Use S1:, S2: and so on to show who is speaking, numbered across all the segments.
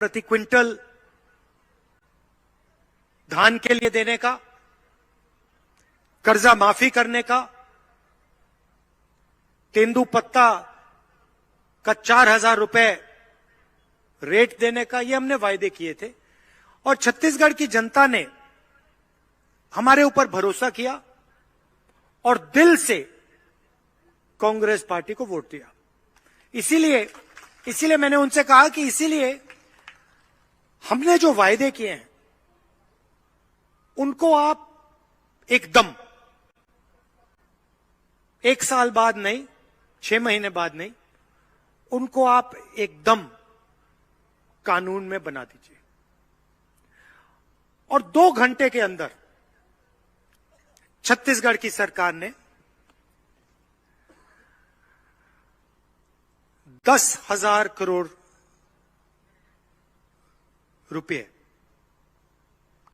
S1: प्रति क्विंटल धान के लिए देने का, कर्जा माफी करने का, तेंदुपत्ता का 4,000 रुपए रेट देने का, ये हमने वायदे किए थे। और छत्तीसगढ़ की जनता ने हमारे ऊपर भरोसा किया और दिल से कांग्रेस पार्टी को वोट दिया। इसीलिए मैंने उनसे कहा कि इसीलिए हमने जो वायदे किए हैं उनको आप एकदम 1 साल बाद नहीं, 6 महीने बाद नहीं, उनको आप एकदम कानून में बना दीजिए। और 2 घंटे के अंदर छत्तीसगढ़ की सरकार ने 10,000 करोड़ रुपए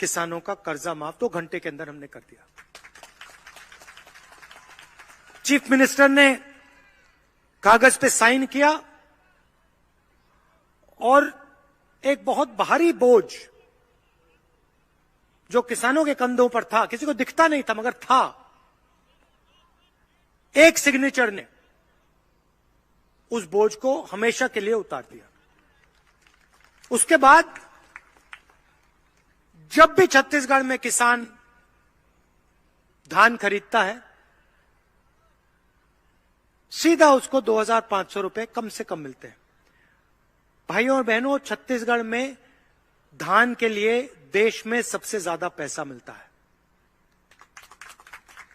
S1: किसानों का कर्जा माफ 2 घंटे के अंदर हमने कर दिया। चीफ मिनिस्टर ने कागज पे साइन किया और एक बहुत भारी बोझ जो किसानों के कंधों पर था, किसी को दिखता नहीं था मगर था, एक सिग्नेचर ने उस बोझ को हमेशा के लिए उतार दिया। उसके बाद जब भी छत्तीसगढ़ में किसान धान खरीदता है, सीधा उसको 2,500 रुपए कम से कम मिलते हैं। भाइयों और बहनों, छत्तीसगढ़ में धान के लिए देश में सबसे ज्यादा पैसा मिलता है।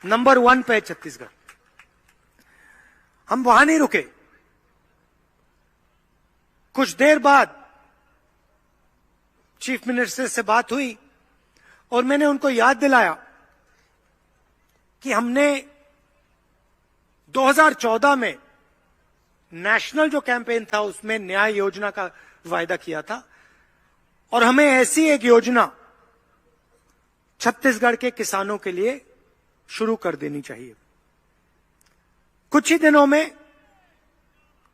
S1: नंबर 1 पे छत्तीसगढ़। हम वहां नहीं रुके। कुछ देर बाद चीफ मिनिस्टर से बात हुई और मैंने उनको याद दिलाया कि हमने 2014 में नेशनल जो कैंपेन था उसमें न्याय योजना का वायदा किया था और हमें ऐसी एक योजना छत्तीसगढ़ के किसानों के लिए शुरू कर देनी चाहिए। कुछ ही दिनों में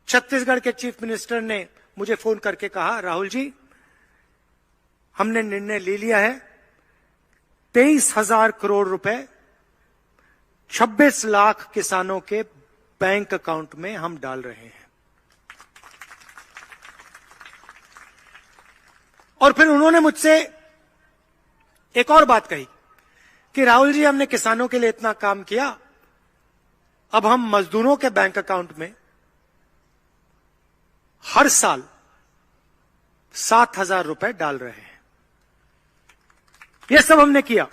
S1: छत्तीसगढ़ के चीफ मिनिस्टर ने मुझे फोन करके कहा, राहुल जी, हमने निर्णय ले लिया है, 23,000 करोड़ रुपए 26 लाख किसानों के बैंक अकाउंट में हम डाल रहे हैं। और फिर उन्होंने मुझसे एक और बात कही कि राहुल जी, हमने किसानों के लिए इतना काम किया, अब हम मजदूरों के बैंक अकाउंट में हर साल 7,000 रुपए डाल रहे हैं। यह सब हमने किया।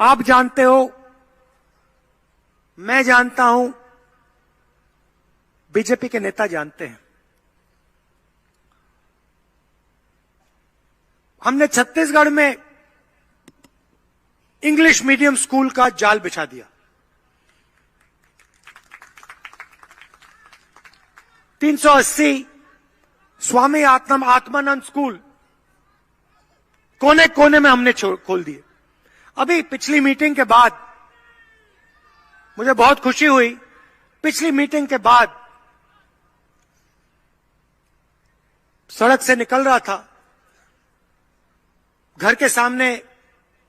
S1: आप जानते हो, मैं जानता हूं, बीजेपी के नेता जानते हैं, हमने छत्तीसगढ़ में इंग्लिश मीडियम स्कूल का जाल बिछा दिया। 380 स्वामी आत्मानंद स्कूल कोने कोने में हमने खोल दिए। अभी पिछली मीटिंग के बाद मुझे बहुत खुशी हुई। पिछली मीटिंग के बाद सड़क से निकल रहा था, घर के सामने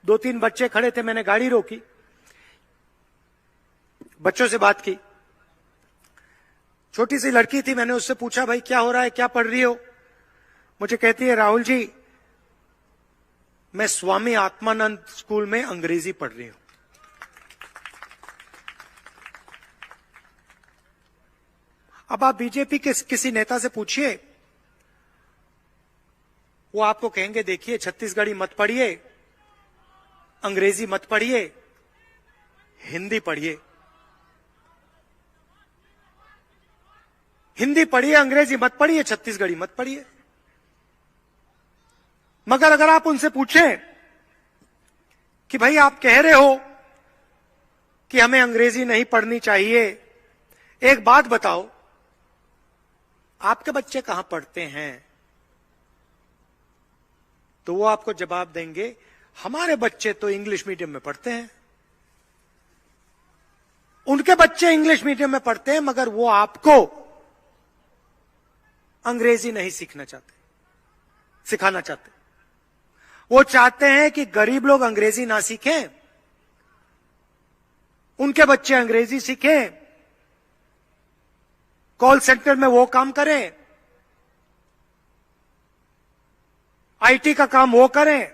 S1: 2-3 बच्चे खड़े थे, मैंने गाड़ी रोकी, बच्चों से बात की। छोटी सी लड़की थी, मैंने उससे पूछा, भाई क्या हो रहा है, क्या पढ़ रही हो? मुझे कहती है, राहुल जी, मैं स्वामी आत्मानंद स्कूल में अंग्रेजी पढ़ रही हूं। अब आप बीजेपी के किसी नेता से पूछिए, वो आपको कहेंगे, देखिए छत्तीसगढ़ी मत पढ़िए, अंग्रेजी मत पढ़िए, हिंदी पढ़िए। हिंदी पढ़िए, अंग्रेजी मत पढ़िए, छत्तीसगढ़ी मत पढ़िए। मगर अगर आप उनसे पूछें कि भाई आप कह रहे हो कि हमें अंग्रेजी नहीं पढ़नी चाहिए, एक बात बताओ, आपके बच्चे कहां पढ़ते हैं? तो वो आपको जवाब देंगे, हमारे बच्चे तो इंग्लिश मीडियम में पढ़ते हैं। उनके बच्चे इंग्लिश मीडियम में पढ़ते हैं, मगर वो आपको अंग्रेजी नहीं सिखाना चाहते। वो चाहते हैं कि गरीब लोग अंग्रेजी ना सीखें, उनके बच्चे अंग्रेजी सीखें, कॉल सेंटर में वो काम करें, आईटी का काम वो करें,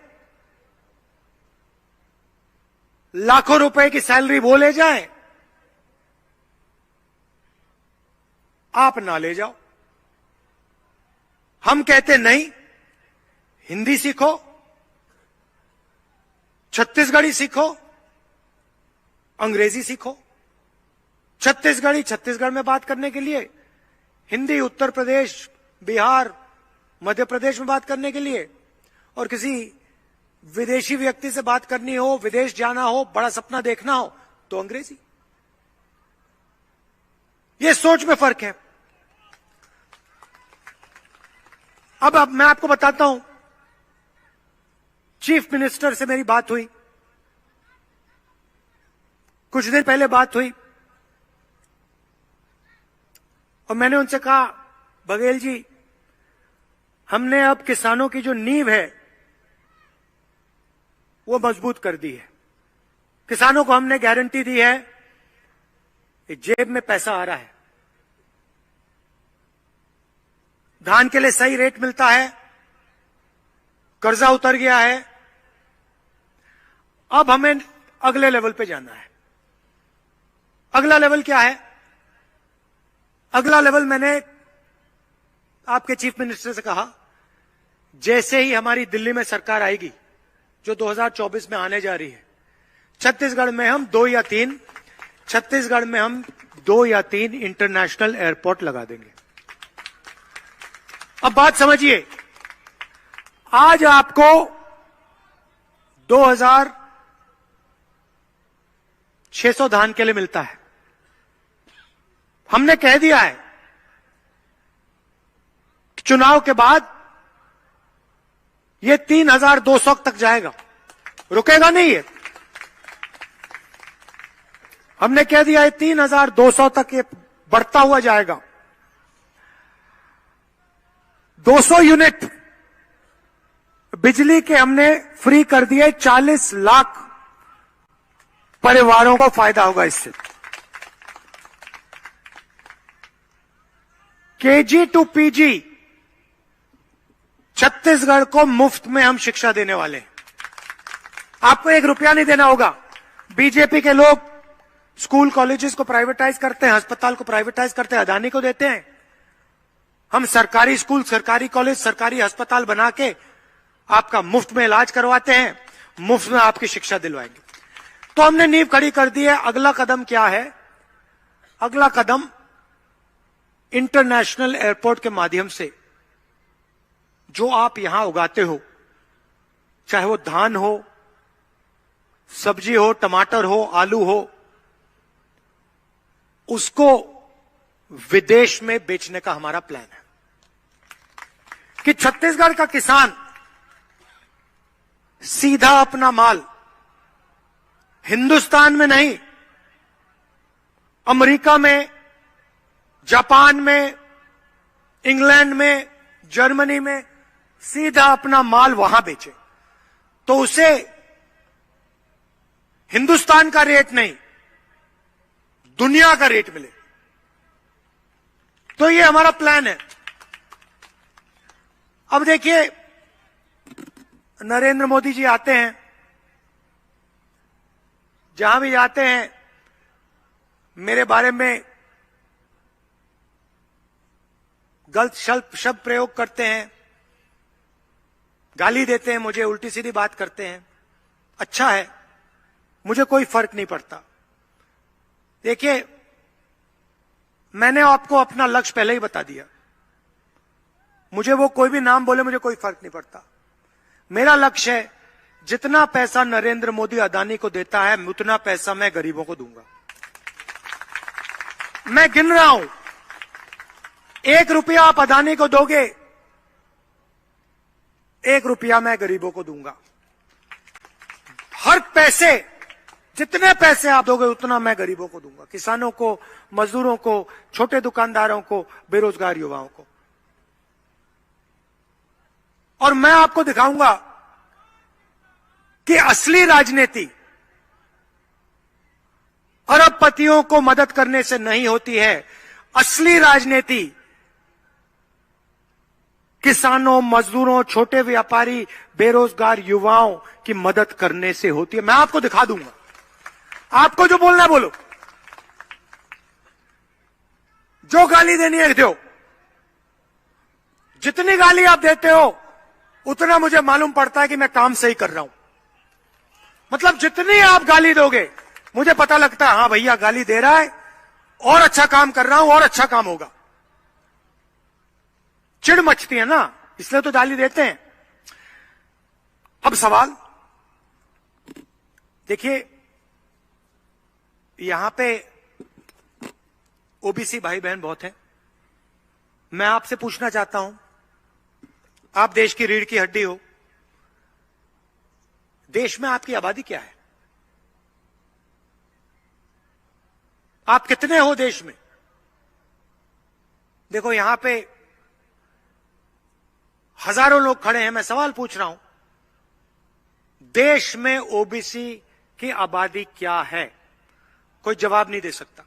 S1: लाखों रुपए की सैलरी वो ले जाएं, आप ना ले जाओ। हम कहते नहीं, हिंदी सीखो, छत्तीसगढ़ी सीखो, अंग्रेजी सीखो। छत्तीसगढ़ी छत्तीसगढ़ में बात करने के लिए, हिंदी उत्तर प्रदेश, बिहार, मध्य प्रदेश में बात करने के लिए, और किसी विदेशी व्यक्ति से बात करनी हो, विदेश जाना हो, बड़ा सपना देखना हो, तो अंग्रेजी। ये सोच में फर्क है। अब मैं आपको बताता हूं, चीफ मिनिस्टर से मेरी बात हुई, कुछ दिन पहले बात हुई, और मैंने उनसे कहा, बघेल जी, हमने अब किसानों की जो नींव है वो मजबूत कर दी है। किसानों को हमने गारंटी दी है कि जेब में पैसा आ रहा है, धान के लिए सही रेट मिलता है, कर्जा उतर गया है। अब हमें अगले लेवल पे जाना है। अगला लेवल क्या है? अगला लेवल मैंने आपके चीफ मिनिस्टर से कहा, जैसे ही हमारी दिल्ली में सरकार आएगी, जो 2024 में आने जा रही है, छत्तीसगढ़ में हम 2 या 3 इंटरनेशनल एयरपोर्ट लगा देंगे। अब बात समझिए, आज आपको 2600 धान के लिए मिलता है। हमने कह दिया है कि चुनाव के बाद ये 3200 तक जाएगा, रुकेगा नहीं ये। हमने कह दिया है 3200 तक ये बढ़ता हुआ जाएगा। 200 यूनिट बिजली के हमने फ्री कर दिए, 40 लाख परिवारों को फायदा होगा इससे। केजी टू पीजी छत्तीसगढ़ को मुफ्त में हम शिक्षा देने वाले हैं। आपको 1 रुपया नहीं देना होगा। बीजेपी के लोग स्कूल कॉलेजेस को प्राइवेटाइज करते हैं, अस्पताल को प्राइवेटाइज करते हैं, अदानी को देते हैं। हम सरकारी स्कूल, सरकारी कॉलेज, सरकारी अस्पताल बना के आपका मुफ्त में इलाज करवाते हैं, मुफ्त में आपकी शिक्षा दिलवाएंगे। तो हमने नींव खड़ी कर दी है। अगला कदम क्या है? अगला कदम इंटरनेशनल एयरपोर्ट के माध्यम से जो आप यहां उगाते हो, चाहे वो धान हो, सब्जी हो, टमाटर हो, आलू हो, उसको विदेश में बेचने का हमारा प्लान है कि छत्तीसगढ़ का किसान सीधा अपना माल हिंदुस्तान में नहीं, अमेरिका में, जापान में, इंग्लैंड में, जर्मनी में सीधा अपना माल वहां बेचे, तो उसे हिंदुस्तान का रेट नहीं, दुनिया का रेट मिले। तो ये हमारा प्लान है। अब देखिए, नरेंद्र मोदी जी आते हैं, जहां भी जाते हैं मेरे बारे में गलत शब्द प्रयोग करते हैं, गाली देते हैं, मुझे उल्टी सीधी बात करते हैं। अच्छा है, मुझे कोई फर्क नहीं पड़ता। देखिए, मैंने आपको अपना लक्ष्य पहले ही बता दिया। मुझे वो कोई भी नाम बोले, मुझे कोई फर्क नहीं पड़ता। मेरा लक्ष्य है, जितना पैसा नरेंद्र मोदी अदानी को देता है, उतना पैसा मैं गरीबों को दूंगा। मैं गिन रहा हूं, 1 रुपया आप अदानी को दोगे, 1 रुपया मैं गरीबों को दूंगा। हर पैसे, जितने पैसे आप दोगे उतना मैं गरीबों को दूंगा, किसानों को, मजदूरों को, छोटे दुकानदारों को, बेरोजगार युवाओं को। और मैं आपको दिखाऊंगा कि असली राजनीति अरबपतियों को मदद करने से नहीं होती है। असली राजनीति किसानों, मजदूरों, छोटे व्यापारी, बेरोजगार युवाओं की मदद करने से होती है। मैं आपको दिखा दूंगा। आपको जो बोलना है बोलो, जो गाली देनी है दो। जितनी गाली आप देते हो उतना मुझे मालूम पड़ता है कि मैं काम सही कर रहा हूं। मतलब जितनी आप गाली दोगे मुझे पता लगता है, हां भैया गाली दे रहा है और अच्छा काम कर रहा हूं और अच्छा काम होगा। चिढ़ मचती है ना, इसलिए तो गाली देते हैं। अब सवाल देखिए, यहां पे ओबीसी भाई बहन बहुत हैं। मैं आपसे पूछना चाहता हूं, आप देश की रीढ़ की हड्डी हो, देश में आपकी आबादी क्या है? आप कितने हो देश में? देखो यहां पे हजारों लोग खड़े हैं, मैं सवाल पूछ रहा हूं, देश में ओबीसी की आबादी क्या है? कोई जवाब नहीं दे सकता।